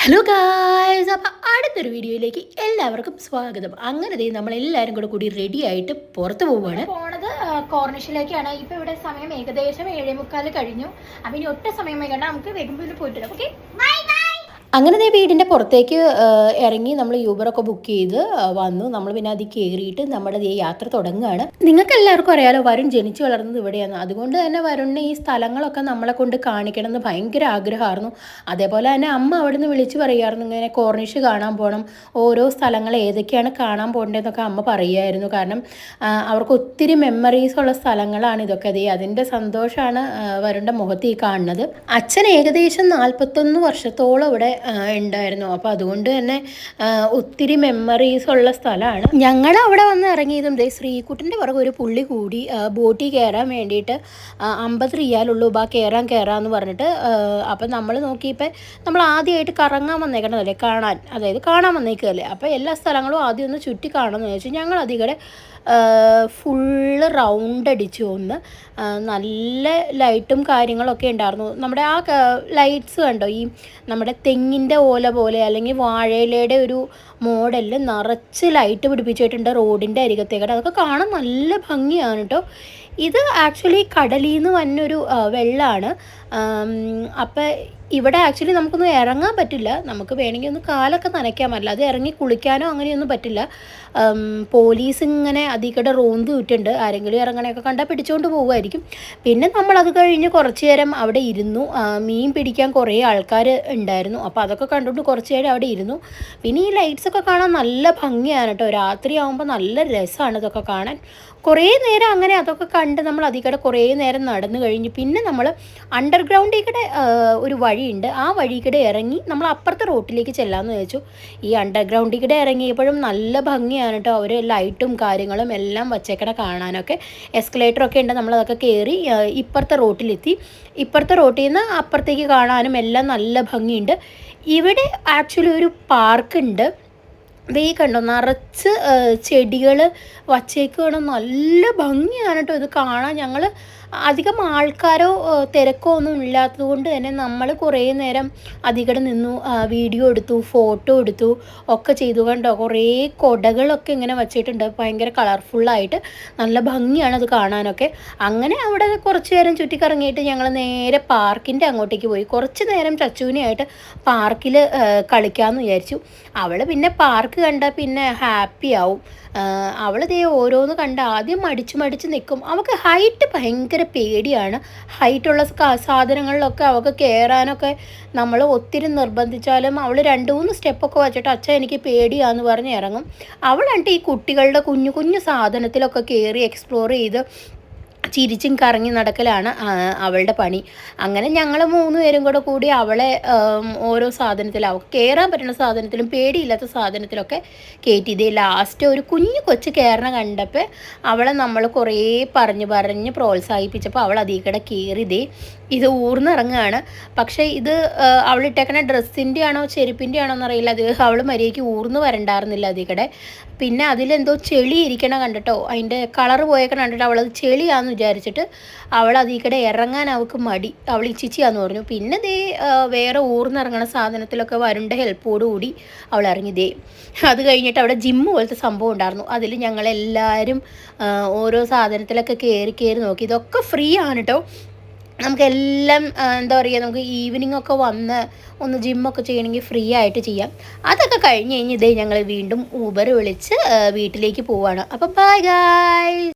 Hello guys, അപ്പോൾ അടുത്തൊരു വീഡിയോയിലേക്ക് എല്ലാവർക്കും സ്വാഗതം. അങ്ങനെ നമ്മളെല്ലാവരും കൂടി റെഡി ആയിട്ട് പുറത്ത് പോവുകയാണ്. പോണത് കോർണിഷിലേക്കാണ്. ഇപ്പൊ ഇവിടെ സമയം ഏകദേശം 7:45 കഴിഞ്ഞു. അപ്പം ഇനി ഒട്ടും സമയം വൈകണ്ട, നമുക്ക് വേഗം പോയിട്ട് ഓക്കെ. അങ്ങനെ വീടിൻ്റെ പുറത്തേക്ക് ഇറങ്ങി നമ്മൾ യൂബറൊക്കെ ബുക്ക് ചെയ്ത് വന്നു. നമ്മൾ പിന്നെ അതിൽ കയറിയിട്ട് നമ്മുടെ യാത്ര തുടങ്ങുകയാണ്. നിങ്ങൾക്ക് എല്ലാവർക്കും അറിയാലോ, വരുൺ ജനിച്ചു വളർന്നത് ഇവിടെയാണ്. അതുകൊണ്ട് തന്നെ വരുണിന് ഈ സ്ഥലങ്ങളൊക്കെ നമ്മളെ കൊണ്ട് കാണിക്കണം എന്ന് ഭയങ്കര ആഗ്രഹമായിരുന്നു. അതേപോലെ തന്നെ അമ്മ അവിടെ നിന്ന് വിളിച്ച് പറയുമായിരുന്നു, ഇങ്ങനെ കോർണിഷ് കാണാൻ പോകണം, ഓരോ സ്ഥലങ്ങൾ ഏതൊക്കെയാണ് കാണാൻ പോകേണ്ടതെന്നൊക്കെ അമ്മ പറയുമായിരുന്നു. കാരണം അവർക്ക് ഒത്തിരി മെമ്മറീസ് ഉള്ള സ്ഥലങ്ങളാണ് ഇതൊക്കെ. അതിൻ്റെ സന്തോഷമാണ് വരുണിൻ്റെ മുഖത്ത് ഈ കാണുന്നത്. അച്ഛൻ ഏകദേശം 41 വർഷത്തോളം ഇവിടെ ഉണ്ടായിരുന്നു. അപ്പോൾ അതുകൊണ്ട് തന്നെ ഒത്തിരി മെമ്മറീസ് ഉള്ള സ്ഥലമാണ്. ഞങ്ങൾ അവിടെ വന്ന് ഇറങ്ങിയതും ശ്രീകുട്ടൻ്റെ പുറകെ ഒരു പുള്ളി കൂടി ബോട്ടിൽ കയറാൻ വേണ്ടിയിട്ട് 50 റിയാലുള്ളൂ, കയറാമെന്ന് പറഞ്ഞിട്ട്. അപ്പം നമ്മൾ നോക്കിയപ്പോൾ നമ്മൾ ആദ്യമായിട്ട് കറങ്ങാൻ വന്നേക്കണതല്ലേ, കാണാൻ വന്നേക്കല്ലേ. അപ്പോൾ എല്ലാ സ്ഥലങ്ങളും ആദ്യം ഒന്ന് ചുറ്റി കാണാമെന്ന് ചോദിച്ചു. ഞങ്ങൾ അതികൂടെ ഫുള്ള് റൗണ്ട് അടിച്ചു ഒന്ന്. നല്ല ലൈറ്റും കാര്യങ്ങളൊക്കെ ഉണ്ടായിരുന്നു. നമ്മുടെ ആ ലൈറ്റ്സ് കണ്ടോ, ഈ നമ്മുടെ തെങ്ങിൻ്റെ ഓല പോലെ അല്ലെങ്കിൽ വാഴയിലയുടെ ഒരു മോഡലിൽ നിറച്ച് ലൈറ്റ് പിടിപ്പിച്ചിട്ടുണ്ട് റോഡിൻ്റെ അരികത്തേക്കടെ. അതൊക്കെ കാണാൻ നല്ല ഭംഗിയാണ് കേട്ടോ. ഇത് ആക്ച്വലി കടലിൽ നിന്ന് വന്നൊരു വെള്ളമാണ്. അപ്പം ഇവിടെ ആക്ച്വലി നമുക്കൊന്നും ഇറങ്ങാൻ പറ്റില്ല. നമുക്ക് വേണമെങ്കിൽ ഒന്ന് കാലൊക്കെ നനയ്ക്കാൻ പറ്റില്ല, അത് ഇറങ്ങി കുളിക്കാനോ അങ്ങനെയൊന്നും പറ്റില്ല. പോലീസ് ഇങ്ങനെ അതിക്കടെ റോന്ത് വിട്ടുണ്ട്, ആരെങ്കിലും ഇറങ്ങണയൊക്കെ കണ്ടാൽ പിടിച്ചുകൊണ്ട് പോകുമായിരിക്കും. പിന്നെ നമ്മളത് കഴിഞ്ഞ് കുറച്ച് നേരം അവിടെ ഇരുന്നു. മീൻ പിടിക്കാൻ കുറേ ആൾക്കാർ ഉണ്ടായിരുന്നു. അപ്പോൾ അതൊക്കെ കണ്ടുകൊണ്ട് കുറച്ച് നേരം അവിടെ ഇരുന്നു. പിന്നെ ഈ ലൈറ്റ്സൊക്കെ കാണാൻ നല്ല ഭംഗിയാണ് കേട്ടോ. രാത്രി ആകുമ്പോൾ നല്ല രസമാണ് ഇതൊക്കെ കാണാൻ. കുറേ നേരം അങ്ങനെ അതൊക്കെ കണ്ട് നമ്മൾ അതിക്കടെ കുറേ നേരം നടന്നു കഴിഞ്ഞ് പിന്നെ നമ്മൾ അണ്ടർഗ്രൗണ്ടിൽ ഒരു വഴിയുണ്ട്, ആ വഴിക്കിടെ ഇറങ്ങി നമ്മൾ അപ്പുറത്തെ റോട്ടിലേക്ക് ചെല്ലാമെന്ന് വെച്ചു. ഈ അണ്ടർഗ്രൗണ്ടിൽ ഇറങ്ങിയപ്പോഴും നല്ല ഭംഗിയാണ് കേട്ടോ. അവർ ലൈറ്റും കാര്യങ്ങളും എല്ലാം വച്ചേക്കണ കാണാനൊക്കെ. എസ്കലേറ്ററൊക്കെ ഉണ്ട്, നമ്മളതൊക്കെ കയറി ഇപ്പുറത്തെ റോട്ടിലെത്തി. ഇപ്പുറത്തെ റോട്ടിൽ നിന്ന് അപ്പുറത്തേക്ക് കാണാനും എല്ലാം നല്ല ഭംഗിയുണ്ട്. ഇവിടെ ആക്ച്വലി ഒരു പാർക്കുണ്ട്. കണ്ടോ, നിറച്ച് ചെടികൾ വച്ചേക്കാണ്, നല്ല ഭംഗിയാണ് കേട്ടോ ഇത് കാണാൻ. ഞങ്ങൾ അധികം ആൾക്കാരോ തിരക്കോ ഒന്നും ഇല്ലാത്തത് കൊണ്ട് തന്നെ നമ്മൾ കുറേ നേരം അതികടെ നിന്നു, വീഡിയോ എടുത്തു, ഫോട്ടോ എടുത്തു ഒക്കെ ചെയ്തു. കണ്ടോ, കുറേ കൊടകളൊക്കെ ഇങ്ങനെ വച്ചിട്ടുണ്ട്, ഭയങ്കര കളർഫുള്ളായിട്ട് നല്ല ഭംഗിയാണ് അത് കാണാനൊക്കെ. അങ്ങനെ അവിടെ കുറച്ച് നേരം ചുറ്റിക്കറങ്ങിയിട്ട് ഞങ്ങൾ നേരെ പാർക്കിൻ്റെ അങ്ങോട്ടേക്ക് പോയി. കുറച്ച് നേരം ചച്ചുവിനെയായിട്ട് പാർക്കിൽ കളിക്കാമെന്ന് വിചാരിച്ചു. അവൾ പിന്നെ പാർക്ക് കണ്ടാൽ പിന്നെ ഹാപ്പി ആവും. അവൾ ഓരോന്ന് കണ്ട് ആദ്യം മടിച്ച് നിൽക്കും. അവൾക്ക് ഹൈറ്റ് ഭയങ്കര പേടിയാണ്. ഹൈറ്റുള്ള സാധനങ്ങളിലൊക്കെ അവൾക്ക് കയറാനൊക്കെ നമ്മൾ ഒത്തിരി നിർബന്ധിച്ചാലും അവൾ 2-3 സ്റ്റെപ്പൊക്കെ വെച്ചിട്ട് അച്ഛൻ എനിക്ക് പേടിയാന്ന് പറഞ്ഞ് ഇറങ്ങും. അവളായിട്ട് ഈ കുട്ടികളുടെ കുഞ്ഞു കുഞ്ഞു സാധനത്തിലൊക്കെ കയറി എക്സ്പ്ലോർ ചെയ്ത് ചിരിച്ചും കറങ്ങി നടക്കലാണ് അവളുടെ പണി. അങ്ങനെ ഞങ്ങൾ 3 പേരും കൂടി അവളെ ഓരോ സാധനത്തിലും, അവൾക്ക് കയറാൻ പറ്റുന്ന സാധനത്തിലും പേടിയില്ലാത്ത സാധനത്തിലൊക്കെ കയറ്റി. ലാസ്റ്റ് ഒരു കുഞ്ഞു കൊച്ച് കയറണ കണ്ടപ്പോൾ അവളെ നമ്മൾ കുറേ പറഞ്ഞ് പ്രോത്സാഹിപ്പിച്ചപ്പോൾ അവൾ അതിൽ കയറി ഇത് ഊർന്നിറങ്ങുകയാണ്. പക്ഷേ ഇത് അവളിട്ടേക്കണ ഡ്രസ്സിൻ്റെ ആണോ ചെരുപ്പിൻ്റെ ആണോ എന്നറിയില്ല, അത് അവൾ മര്യാദയ്ക്ക് ഊർന്ന് വരണ്ടായിരുന്നില്ല അതിൽ. പിന്നെ അതിലെന്തോ ചെളി ഇരിക്കണ കണ്ടിട്ടോ, അതിൻ്റെ കളറ് പോയേക്കണ കണ്ടിട്ട് അവളത് ചെളിയാന്ന് വിചാരിച്ചിട്ട് അവൾ അതിൽ ഇറങ്ങാൻ അവൾക്ക് മടി, അവൾ ഇച്ചിച്ചിയാന്ന് പറഞ്ഞു. പിന്നെ വേറെ ഊർന്നിറങ്ങണ സാധനത്തിലൊക്കെ വരുണ്ട ഹെൽപ്പോടുകൂടി അവൾ ഇറങ്ങി. അത് കഴിഞ്ഞിട്ട് അവിടെ ജിമ്മ് പോലത്തെ സംഭവം ഉണ്ടായിരുന്നു, അതിൽ ഞങ്ങളെല്ലാവരും ഓരോ സാധനത്തിലൊക്കെ കയറി നോക്കി. ഇതൊക്കെ ഫ്രീ ആണ് കേട്ടോ. നമുക്കെല്ലാം എന്താ പറയുക, നമുക്ക് ഈവനിങ് ഒക്കെ വന്ന് ഒന്ന് ജിമ്മൊക്കെ ചെയ്യണമെങ്കിൽ ഫ്രീ ആയിട്ട് ചെയ്യാം. അതൊക്കെ കഴിഞ്ഞ് ഞങ്ങൾ വീണ്ടും ഊബർ വിളിച്ച് വീട്ടിലേക്ക് പോവുകയാണ്. അപ്പോൾ ബൈ ഗൈസ്.